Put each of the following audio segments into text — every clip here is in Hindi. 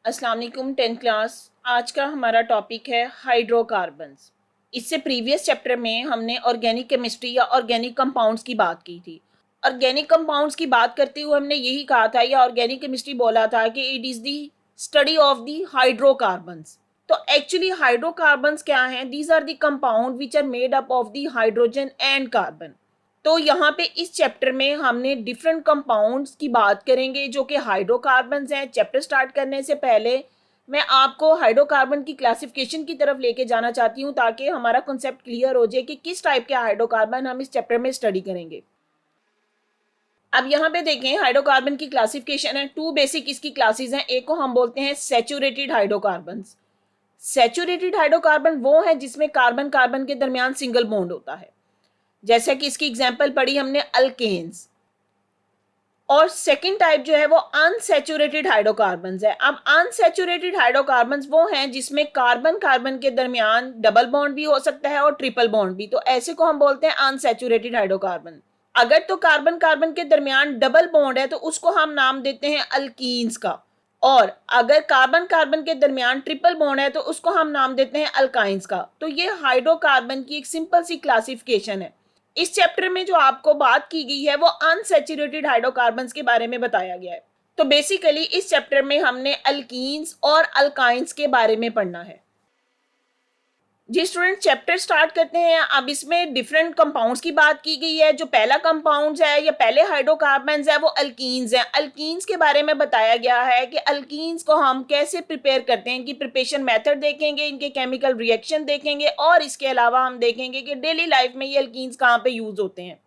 अस्सलाम वालेकुम 10th क्लास। आज का हमारा टॉपिक है हाइड्रोकार्बन्स। इससे प्रीवियस चैप्टर में हमने ऑर्गेनिक केमिस्ट्री या ऑर्गेनिक कंपाउंड्स की बात की थी। ऑर्गेनिक कंपाउंड्स की बात करते हुए हमने यही कहा था या ऑर्गेनिक केमिस्ट्री बोला था कि it is the study of the hydrocarbons. तो एक्चुअली हाइड्रोकार्बन्स क्या हैं? These are the compound which are made up of the hydrogen and carbon. तो यहाँ पे इस चैप्टर में हमने डिफरेंट कंपाउंड्स की बात करेंगे जो कि हाइड्रोकार्बन्स हैं। चैप्टर स्टार्ट करने से पहले मैं आपको हाइड्रोकार्बन की क्लासिफिकेशन की तरफ लेके जाना चाहती हूँ ताकि हमारा कॉन्सेप्ट क्लियर हो जाए कि किस टाइप के हाइड्रोकार्बन हम इस चैप्टर में स्टडी करेंगे। अब यहाँ पे देखें, हाइड्रोकार्बन की क्लासिफिकेशन है। टू बेसिक इसकी क्लासेस हैं। एक को हम बोलते हैं सैचुरेटेड हाइड्रोकार्बन्स। सैचुरेटेड हाइड्रोकार्बन वो है जिसमें कार्बन कार्बन के दरमियान सिंगल बॉन्ड होता है, जैसे कि इसकी एग्जांपल पढ़ी हमने अल्केन्स। और सेकंड टाइप जो है वो अनसैचुरेटेड हाइड्रोकार्बन्स है। अब अनसैचुरेटेड हाइड्रोकार्बन्स वो हैं जिसमें कार्बन कार्बन के दरमियान डबल बॉन्ड भी हो सकता है और ट्रिपल बॉन्ड भी, तो ऐसे को हम बोलते हैं अनसैचुरेटेड हाइड्रोकार्बन। अगर तो कार्बन कार्बन के दरमियान डबल बॉन्ड है तो उसको हम नाम देते हैं अल्कीन्स का, और अगर कार्बन कार्बन के दरमियान ट्रिपल बॉन्ड है तो उसको हम नाम देते हैं अल्काइंस का। तो ये हाइड्रोकार्बन की एक सिंपल सी क्लासिफिकेशन है। इस चैप्टर में जो आपको बात की गई है वो अनसैचुरेटेड हाइड्रोकार्बन्स के बारे में बताया गया है। तो बेसिकली इस चैप्टर में हमने अल्कीन्स और अल्काइंस के बारे में पढ़ना है। जी स्टूडेंट, चैप्टर स्टार्ट करते हैं। अब इसमें डिफरेंट कंपाउंड्स की बात की गई है। जो पहला कंपाउंड्स है या पहले हाइड्रोकार्बन्स है वो अल्कीन्स हैं। अल्कीन्स के बारे में बताया गया है कि अल्कीन्स को हम कैसे प्रिपेयर करते हैं, इनकी प्रिपरेशन मेथड देखेंगे, इनके केमिकल रिएक्शन देखेंगे, और इसके अलावा हम देखेंगे कि डेली लाइफ में ये अल्कीन्स कहाँ पे यूज होते हैं।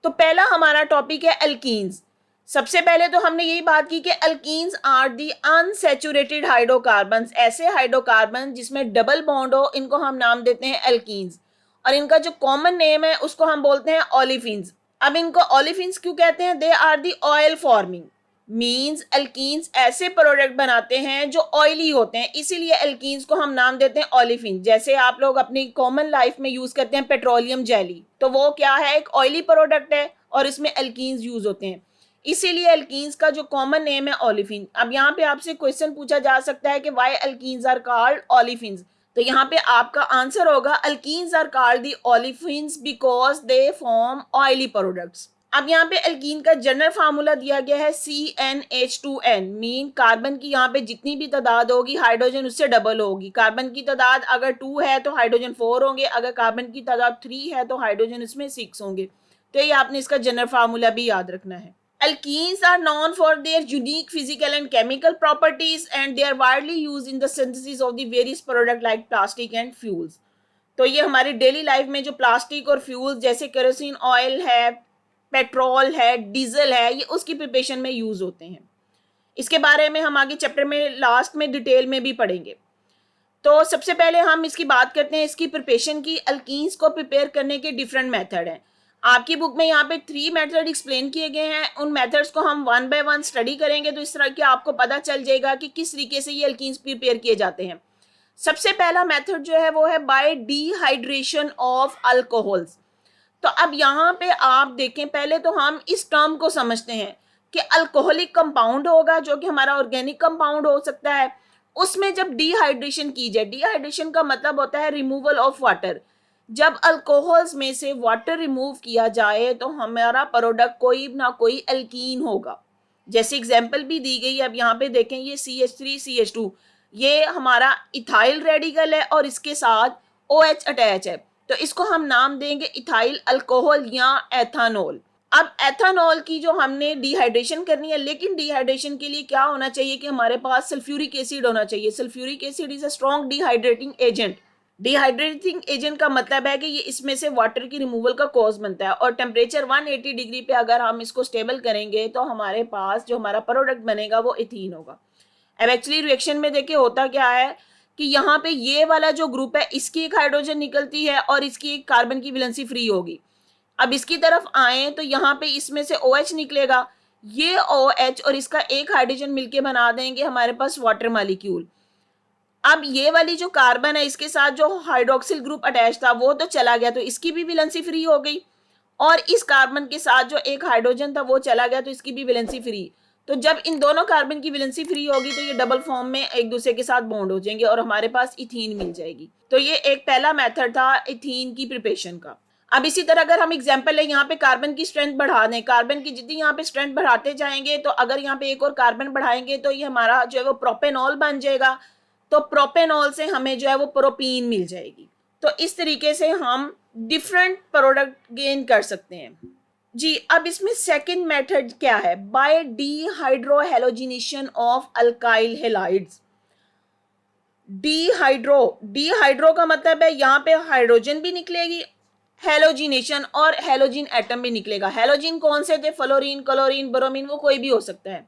तो पहला हमारा टॉपिक है अल्कीन्स। सबसे पहले तो हमने यही बात की कि alkenes are the unsaturated hydrocarbons. ऐसे हाइड्रोकार्बन जिसमें डबल बॉन्ड हो, इनको हम नाम देते हैं अल्कीन्स, और इनका जो कॉमन नेम है उसको हम बोलते हैं ओलिफिन्स। अब इनको ओलिफिन्स क्यों कहते हैं? They are the oil forming, means alkenes ऐसे प्रोडक्ट बनाते हैं जो ऑयली होते हैं, इसीलिए अल्कीन्स को हम नाम देते हैं ओलिफिन। जैसे आप लोग अपनी कॉमन लाइफ में यूज करते हैं पेट्रोलियम जेली, तो वो क्या है? एक ऑयली प्रोडक्ट है और इसमें अल्कीन्स यूज होते हैं, इसीलिए अल्कीन्स का जो कॉमन नेम है ओलिफिन। अब यहाँ पे आपसे क्वेश्चन पूछा जा सकता है कि why alkenes are called olefins, तो यहाँ पे आपका आंसर होगा alkenes are called the olefins because they form oily products. अब यहाँ पे अल्कीन का जनरल फार्मूला दिया गया है CnH2n, मीन कार्बन की यहाँ पे जितनी भी तादाद होगी हाइड्रोजन उससे डबल होगी। कार्बन की तादाद अगर 2 है तो हाइड्रोजन 4 होंगे, अगर कार्बन की तादाद 3 है तो हाइड्रोजन इसमें 6 होंगे। तो ये आपने इसका जनरल फार्मूला भी याद रखना है। Alkenes are known for their unique physical and chemical properties and they are widely used in the synthesis of the various products like plastic and fuels। तो ये हमारी डेली लाइफ में जो प्लास्टिक और फ्यूल्स जैसे केरोसिन ऑयल है, पेट्रोल है, डीजल है, ये उसकी प्रिपरेशन में यूज होते हैं। इसके बारे में हम आगे चैप्टर में लास्ट में डिटेल में भी पढ़ेंगे। तो सबसे पहले हम इसकी बात करते हैं इसकी प्रिपरेशन की। अल्कीन्स को प्रिपेयर करने के डिफरेंट मेथड हैं। आपकी बुक में यहाँ पे 3 मेथड एक्सप्लेन किए गए हैं। उन मेथड्स को हम 1 बाय 1 स्टडी करेंगे तो इस तरह के आपको पता चल जाएगा कि किस तरीके से ये अल्कीन्स प्रिपेयर किए जाते हैं। सबसे पहला मेथड जो है वो है बाय डिहाइड्रेशन ऑफ अल्कोहल्स। तो अब यहाँ पे आप देखें, पहले तो हम इस टर्म को समझते हैं कि अल्कोहलिक कंपाउंड होगा जो कि हमारा ऑर्गेनिक कंपाउंड हो सकता है, उसमें जब डिहाइड्रेशन की जाए, डिहाइड्रेशन का मतलब होता है रिमूवल ऑफ वाटर। जब अल्कोहल्स में से वाटर रिमूव किया जाए तो हमारा प्रोडक्ट कोई ना कोई अल्कीन होगा। जैसे एग्जाम्पल भी दी गई है। अब यहाँ पे देखें, ये CH3CH2 ये हमारा इथाइल रेडिकल है और इसके साथ OH अटैच है, तो इसको हम नाम देंगे इथाइल अल्कोहल या एथानॉल। अब एथानॉल की जो हमने डिहाइड्रेशन करनी है, लेकिन डिहाइड्रेशन के लिए क्या होना चाहिए कि हमारे पास सल्फ्यूरिक एसिड होना चाहिए। Sulphuric acid is a strong dehydrating agent. Dehydrating agent का मतलब है कि ये इसमें से वाटर की रिमूवल का कॉज बनता है, और टेम्परेचर 180 डिग्री पे अगर हम इसको स्टेबल करेंगे तो हमारे पास जो हमारा प्रोडक्ट बनेगा वो इथीन होगा। अब एक्चुअली रिएक्शन में देखिए होता क्या है कि यहाँ पे ये वाला जो ग्रुप है इसकी एक हाइड्रोजन निकलती है और इसकी एक कार्बन की वैलेंसी फ्री होगी। अब इसकी तरफ आए तो यहाँ पे इसमें से OH निकलेगा, ये OH और इसका एक हाइड्रोजन मिलके बना देंगे हमारे पास वाटर मॉलिक्यूल। अब ये वाली जो कार्बन है इसके साथ जो हाइड्रोक्सिल ग्रुप अटैच था वो तो चला गया, तो इसकी भी वैलेंसी फ्री हो गई, और इस कार्बन के साथ जो एक हाइड्रोजन था वो चला गया तो इसकी भी वैलेंसी फ्री। तो जब इन दोनों कार्बन की वैलेंसी फ्री होगी तो ये डबल फॉर्म में एक दूसरे के साथ बॉन्ड हो जाएंगे और हमारे पास इथीन मिल जाएगी। तो ये एक पहला मेथड था इथीन की प्रिपरेशन का। अब इसी तरह अगर हम एग्जांपल है, यहाँ पे कार्बन की स्ट्रेंथ बढ़ा दें, कार्बन की जितनी यहाँ पे स्ट्रेंथ बढ़ाते जाएंगे तो अगर यहाँ पे एक और कार्बन बढ़ाएंगे तो ये हमारा जो है वो प्रोपेनॉल बन जाएगा। तो प्रोपेनॉल से हमें जो है वो प्रोपीन मिल जाएगी। तो इस तरीके से हम डिफरेंट प्रोडक्ट गेन कर सकते हैं जी। अब इसमें सेकंड मेथड क्या है, by dehydrohalogenation of alkyl halides. Dehydro का मतलब है यहाँ पे हाइड्रोजन भी निकलेगी, हेलोजिनेशन और हेलोजिन एटम भी निकलेगा। हेलोजिन कौन से थे, फ्लोरीन, क्लोरीन, ब्रोमीन, वो कोई भी हो सकता है।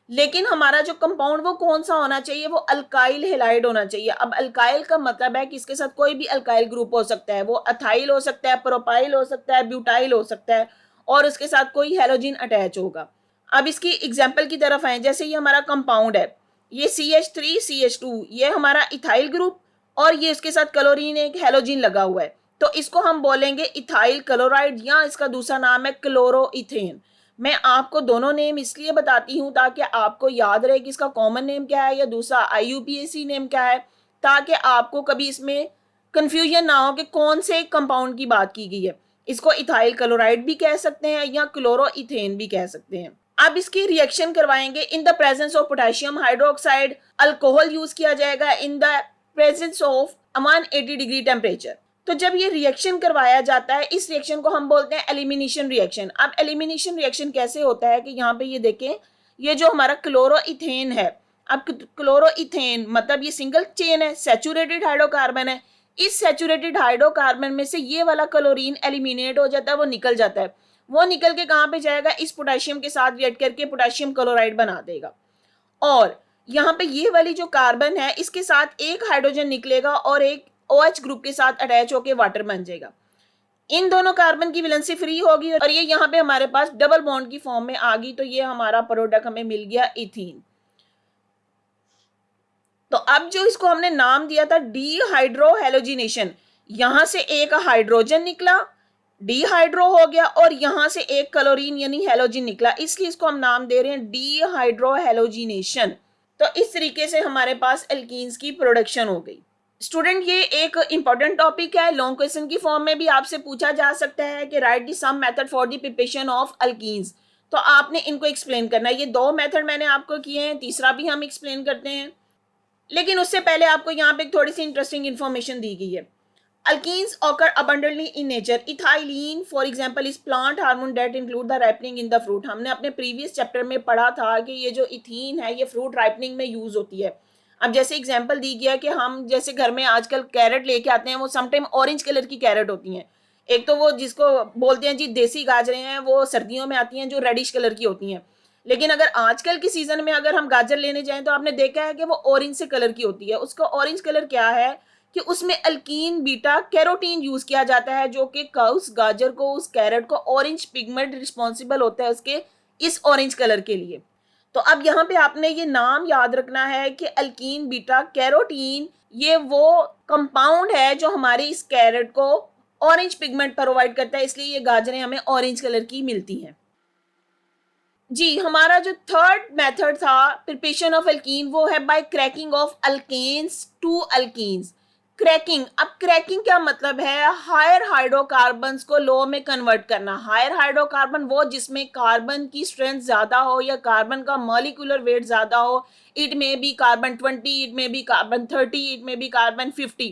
लेकिन हमारा जो कंपाउंड वो कौन सा होना चाहिए, वो अल्काइल हैलाइड होना चाहिए। अब अल्काइल का मतलब है कि इसके साथ कोई भी अल्काइल ग्रुप हो सकता है, वो अथाइल हो सकता है, प्रोपाइल हो सकता है, ब्यूटाइल हो सकता है और उसके साथ कोई हेलोजिन अटैच होगा। अब इसकी एग्जाम्पल की तरफ आए, जैसे ये हमारा कंपाउंड है, ये CH3 CH2, ये हमारा इथाइल ग्रुप और ये इसके साथ क्लोरीन एक हेलोजिन लगा हुआ है, तो इसको हम बोलेंगे इथाइल क्लोराइड या इसका दूसरा नाम है क्लोरोइथेन। मैं आपको दोनों नेम इसलिए बताती हूँ ताकि आपको याद रहे कि इसका कॉमन नेम क्या है या दूसरा IUPAC नेम क्या है, ताकि आपको कभी इसमें कंफ्यूजन ना हो कि कौन से कंपाउंड की बात की गई है। इसको इथाइल क्लोराइड भी कह सकते हैं या क्लोरोइथेन भी कह सकते हैं। अब इसकी रिएक्शन करवाएंगे in the presence of potassium hydroxide, alcohol use किया जाएगा in the presence of 180 degree temperature. तो जब ये रिएक्शन करवाया जाता है, इस रिएक्शन को हम बोलते हैं एलिमिनेशन रिएक्शन। अब एलिमिनेशन रिएक्शन कैसे होता है कि यहाँ पे ये देखें, ये जो हमारा क्लोरोइथेन है, अब क्लोरोइथेन मतलब ये सिंगल चेन है, सैचुरेटेड हाइड्रोकार्बन है। इस सैचुरेटेड हाइड्रोकार्बन में से ये वाला क्लोरीन एलिमिनेट हो जाता है, वो निकल जाता है। वो निकल के कहाँ पे जाएगा, इस पोटेशियम के साथ रिएक्ट करके पोटेशियम क्लोराइड बना देगा। और यहाँ पे ये वाली जो कार्बन है, इसके साथ एक हाइड्रोजन निकलेगा और एक OH ग्रुप के साथ अटैच होके वाटर बन जाएगा। इन दोनों कार्बन की वैलेंसी फ्री होगी और ये यहाँ पे हमारे पास डबल बॉन्ड की फॉर्म में आ गई। तो ये हमारा प्रोडक्ट हमें मिल गया इथीन। तो अब जो इसको हमने नाम दिया था डीहाइड्रोहेलोजिनेशन, यहां से एक हाइड्रोजन निकला, डीहाइड्रो हो गया, और यहां से एक क्लोरीन यानी हेलोजिन निकला, इसलिए इसको हम नाम दे रहे हैं डीहाइड्रोहेलोजिनेशन। तो इस तरीके से हमारे पास एल्कीन्स की प्रोडक्शन हो गई। स्टूडेंट, ये एक इंपॉर्टेंट टॉपिक है, लॉन्ग क्वेश्चन की फॉर्म में भी आपसे पूछा जा सकता है कि write the some method for the preparation of alkenes. तो आपने इनको एक्सप्लेन करना है। ये दो मेथड मैंने आपको किए हैं, तीसरा भी हम एक्सप्लेन करते हैं, लेकिन उससे पहले आपको यहाँ पे थोड़ी सी इंटरेस्टिंग इन्फॉर्मेशन दी गई है। Alkenes occur abundantly in nature. Ethylene, for example, is plant hormone that include the ripening in the fruit. हमने अपने प्रीवियस चैप्टर में पढ़ा था कि ये जो इथीन है ये फ्रूट राइपनिंग में यूज होती है। अब जैसे एग्जांपल दी गया कि हम जैसे घर में आजकल कैरेट लेके आते हैं, वो समटाइम ऑरेंज कलर की कैरेट होती हैं। एक तो वो जिसको बोलते हैं जी देसी गाजरें हैं, वो सर्दियों में आती हैं जो रेडिश कलर की होती हैं। लेकिन अगर आजकल के सीजन में अगर हम गाजर लेने जाएं तो आपने देखा है कि वो ऑरेंज से कलर की होती है। उसका ऑरेंज कलर क्या है कि उसमें अल्कीन बीटा कैरोटीन यूज किया जाता है, जो कि उस गाजर को, उस कैरेट को ऑरेंज पिगमेंट रिस्पॉन्सिबल होता है उसके इस ऑरेंज कलर के लिए। तो अब यहाँ पे आपने ये नाम याद रखना है कि अल्कीन बीटा कैरोटीन ये वो कंपाउंड है जो हमारे इस कैरेट को ऑरेंज पिगमेंट प्रोवाइड करता है, इसलिए ये गाजरें हमें ऑरेंज कलर की मिलती हैं। जी, हमारा जो थर्ड मेथड था प्रिपरेशन ऑफ अल्कीन, वो है by cracking of alkanes to alkenes. Cracking, अब क्रैकिंग क्या मतलब है, हायर हाइड्रोकार्बन्स को लो में कन्वर्ट करना। हायर हाइड्रोकार्बन वो जिसमें कार्बन की स्ट्रेंथ ज्यादा हो या कार्बन का मॉलिक्यूलर वेट ज्यादा हो। It may be carbon 20, it may be carbon 30, it may be carbon 50।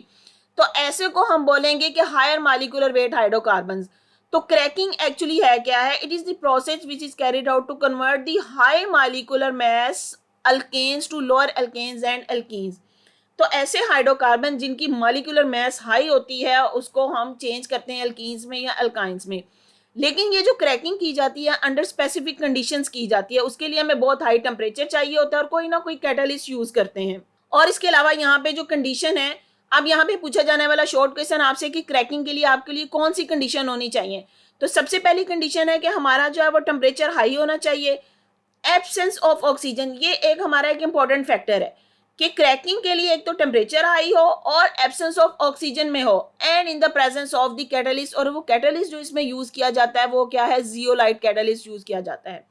तो ऐसे को हम बोलेंगे कि हायर मॉलिक्यूलर वेट हाइड्रोकार्बन्स। तो क्रैकिंग एक्चुअली है क्या है, it is the process which is carried out to convert the high molecular mass alkanes to lower alkanes and alkenes. तो ऐसे हाइड्रोकार्बन जिनकी मॉलिक्यूलर मास हाई होती है उसको हम चेंज करते हैं अल्कीन्स में या अल्काइंस में। लेकिन ये जो क्रैकिंग की जाती है अंडर स्पेसिफिक कंडीशंस की जाती है, उसके लिए हमें बहुत हाई टेम्परेचर चाहिए होता है और कोई ना कोई कैटलिस्ट यूज करते हैं। और इसके अलावा यहाँ पे जो कंडीशन है, अब यहाँ पे पूछा जाने वाला शॉर्ट क्वेश्चन आपसे कि क्रैकिंग के लिए आपके लिए कौन सी कंडीशन होनी चाहिए। तो सबसे पहली कंडीशन है कि हमारा जो है वो टेम्परेचर हाई होना चाहिए। एब्सेंस ऑफ ऑक्सीजन, ये एक हमारा एक इंपॉर्टेंट फैक्टर है कि क्रैकिंग के लिए एक तो टेम्परेचर हाई हो और एब्सेंस ऑफ ऑक्सीजन में हो, and in the presence of the catalyst. और वो कैटलिस्ट जो इसमें यूज किया जाता है वो क्या है, जियोलाइट कैटलिस्ट यूज किया जाता है।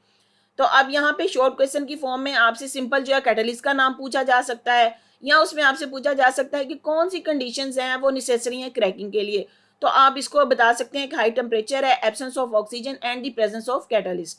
तो अब यहाँ पे शॉर्ट क्वेश्चन की फॉर्म में आपसे सिंपल जो है कैटलिस्ट का नाम पूछा जा सकता है, या उसमें आपसे पूछा जा सकता है कि कौन सी कंडीशंस हैं वो नेसेसरी हैं क्रैकिंग के लिए। तो आप इसको बता सकते हैं कि हाई टेम्परेचर है, absence of oxygen and the presence of catalyst.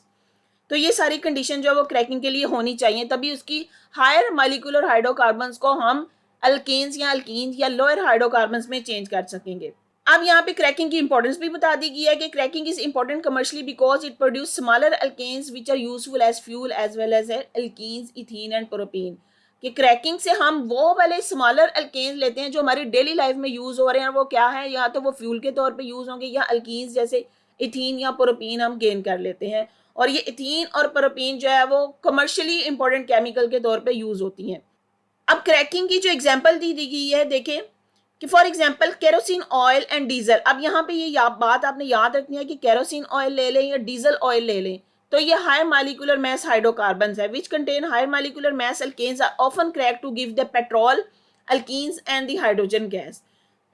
तो ये सारी कंडीशन जो है वो क्रैकिंग के लिए होनी चाहिए, तभी उसकी हायर मॉलिक्यूलर हाइड्रोकार्बन्स को हम अल्केन्स या अल्कीन्स या लोअर हाइड्रोकार्बन्स में चेंज कर सकेंगे। अब यहाँ पे क्रैकिंग की इंपॉर्टेंस भी बता दी गई है कि cracking is important commercially because it produce smaller alkanes which are useful as fuel as well as alkenes, ethene and propene. कि क्रैकिंग से हम वो वाले स्मॉलर अल्केन्स लेते हैं जो हमारी डेली लाइफ में यूज हो रहे हैं, वो क्या है, या तो वो फ्यूल के तौर पे यूज होंगे या अल्कीन्स जैसे इथीन या प्रोपेन हम गेन कर लेते हैं। और ये इथीन और प्रोपेन जो है वो कमर्शियली इंपॉर्टेंट केमिकल के तौर पे यूज होती हैं। अब क्रैकिंग की जो एग्जांपल दी गई है देखें कि for example kerosene oil and diesel. अब यहाँ पे ये बात आपने याद रखनी है कि केरोसिन ऑयल ले लें या डीजल ऑयल ले लें, तो ये हाई मॉलिक्यूलर मास हाइड्रोकार्बन्स है which contain high molecular mass alkanes are often crack to give the petrol, alkenes and the hydrogen gas.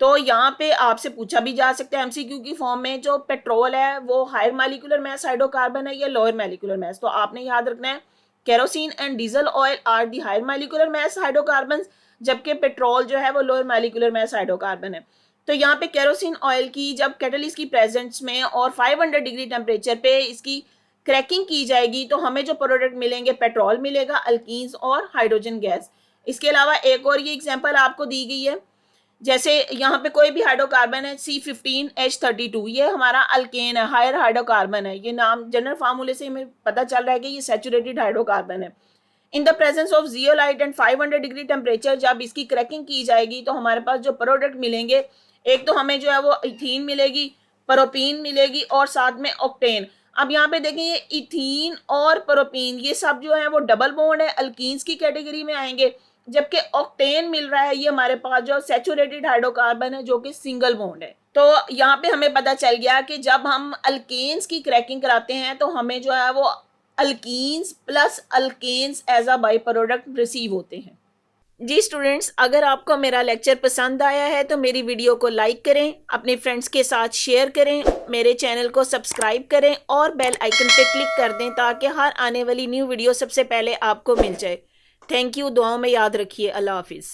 तो यहाँ पे आपसे पूछा भी जा सकता है एमसीक्यू की फॉर्म में, जो पेट्रोल है वो हायर मॉलिक्यूलर मास हाइड्रोकार्बन है या लोअर मॉलिक्यूलर मास। तो आपने याद रखना है kerosene and diesel oil are the higher molecular mass hydrocarbon, जबकि पेट्रोल जो है वो लोअर मॉलिक्यूलर मास हाइड्रोकार्बन है। तो यहाँ पे केरोसिन ऑयल की जब कैटलिस्ट की प्रेजेंस में और 500 डिग्री टेम्परेचर पे इसकी क्रैकिंग की जाएगी तो हमें जो प्रोडक्ट मिलेंगे पेट्रोल मिलेगा, अल्कीन्स और हाइड्रोजन गैस। इसके अलावा एक और ये एग्जाम्पल आपको दी गई है, जैसे यहाँ पे कोई भी हाइड्रोकार्बन है C15H32, ये हमारा अल्केन है, हायर हाइड्रोकार्बन है। ये नाम जनरल फार्मूले से हमें पता चल रहा है कि ये सैचुरेटेड हाइड्रोकार्बन है। In the presence of zeolite and 500 degree temperature जब इसकी क्रैकिंग की जाएगी तो हमारे पास जो प्रोडक्ट मिलेंगे, एक तो हमें जो है वो इथीन मिलेगी, प्रोपीन मिलेगी और साथ में ऑक्टेन। अब यहाँ पे देखें ये इथीन और प्रोपीन ये सब जो है वो डबल बॉन्ड है, अल्कीन्स की कैटेगरी में आएंगे, जबकि ऑक्टेन मिल रहा है ये हमारे पास जो सैचुरेटेड हाइड्रोकार्बन है जो कि सिंगल बॉन्ड है। तो यहाँ पे हमें पता चल गया कि जब हम अल्केन्स की क्रैकिंग कराते हैं तो हमें जो है वो alkenes plus alkanes as a by product receive होते हैं। जी स्टूडेंट्स, अगर आपको मेरा लेक्चर पसंद आया है तो मेरी वीडियो को लाइक करें, अपने फ्रेंड्स के साथ शेयर करें, मेरे चैनल को सब्सक्राइब करें और बेल आइकन पे क्लिक कर दें ताकि हर आने वाली न्यू वीडियो सबसे पहले आपको मिल जाए। थैंक यू, दुआओं में याद रखिए। अल्लाह हाफिज़।